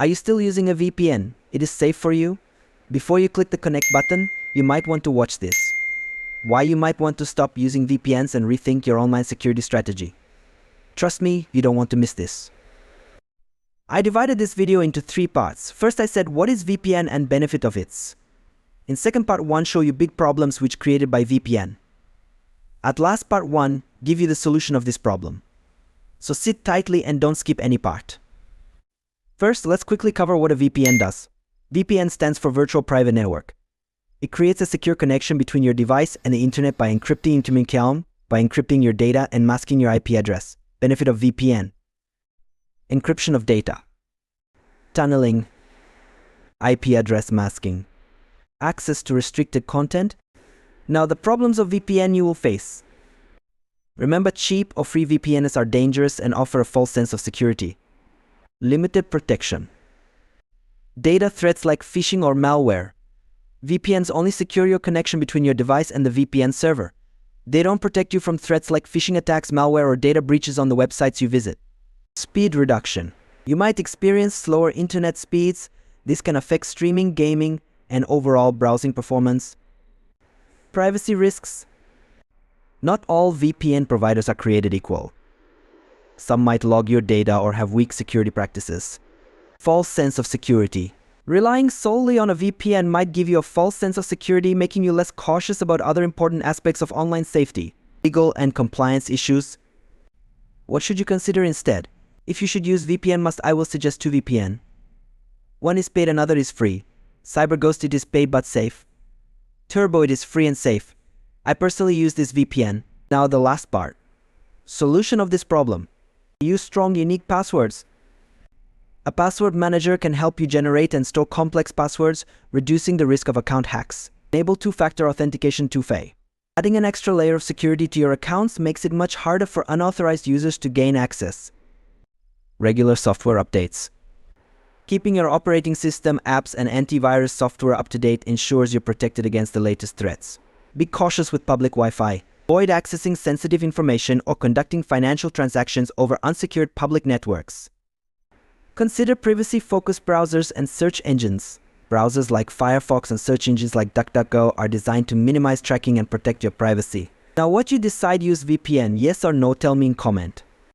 Are you still using a VPN? It is safe for you? Before you click the connect button, you might want to watch this. Why you might want to stop using VPNs and rethink your online security strategy. Trust me, you don't want to miss this. I divided this video into 3 parts. First, I said what is VPN and benefit of it. In second part 1, show you big problems which created by VPN. At last part 1, give you the solution of this problem. So sit tightly and don't skip any part. First, let's quickly cover what a VPN does. VPN stands for Virtual Private Network. It creates a secure connection between your device and the internet by encrypting your data and masking your IP address. Benefit of VPN: encryption of data, tunneling, IP address masking, access to restricted content. Now, the problems of VPN you will face. Remember, cheap or free VPNs are dangerous and offer a false sense of security. Limited protection. Data threats like phishing or malware. VPNs only secure your connection between your device and the VPN server. They don't protect you from threats like phishing attacks, malware, or data breaches on the websites you visit. Speed reduction. You might experience slower internet speeds. This can affect streaming, gaming, and overall browsing performance. Privacy risks. Not all VPN providers are created equal. Some might log your data or have weak security practices. False sense of security. Relying solely on a VPN might give you a false sense of security, making you less cautious about other important aspects of online safety. Legal and compliance issues. What should you consider instead? If you should use VPN, I will suggest 2 VPN. One is paid, another is free. CyberGhost, it is paid but safe. Turbo, it is free and safe. I personally use this VPN. Now the last part. Solution of this problem. Use strong, unique passwords. A password manager can help you generate and store complex passwords, reducing the risk of account hacks. Enable 2-factor authentication 2FA. Adding an extra layer of security to your accounts makes it much harder for unauthorized users to gain access. Regular software updates. Keeping your operating system, apps, and antivirus software up to date ensures you're protected against the latest threats. Be cautious with public Wi-Fi. Avoid accessing sensitive information or conducting financial transactions over unsecured public networks. Consider privacy-focused browsers and search engines. Browsers like Firefox and search engines like DuckDuckGo are designed to minimize tracking and protect your privacy. Now, what you decide, use VPN, yes or no, tell me in comment.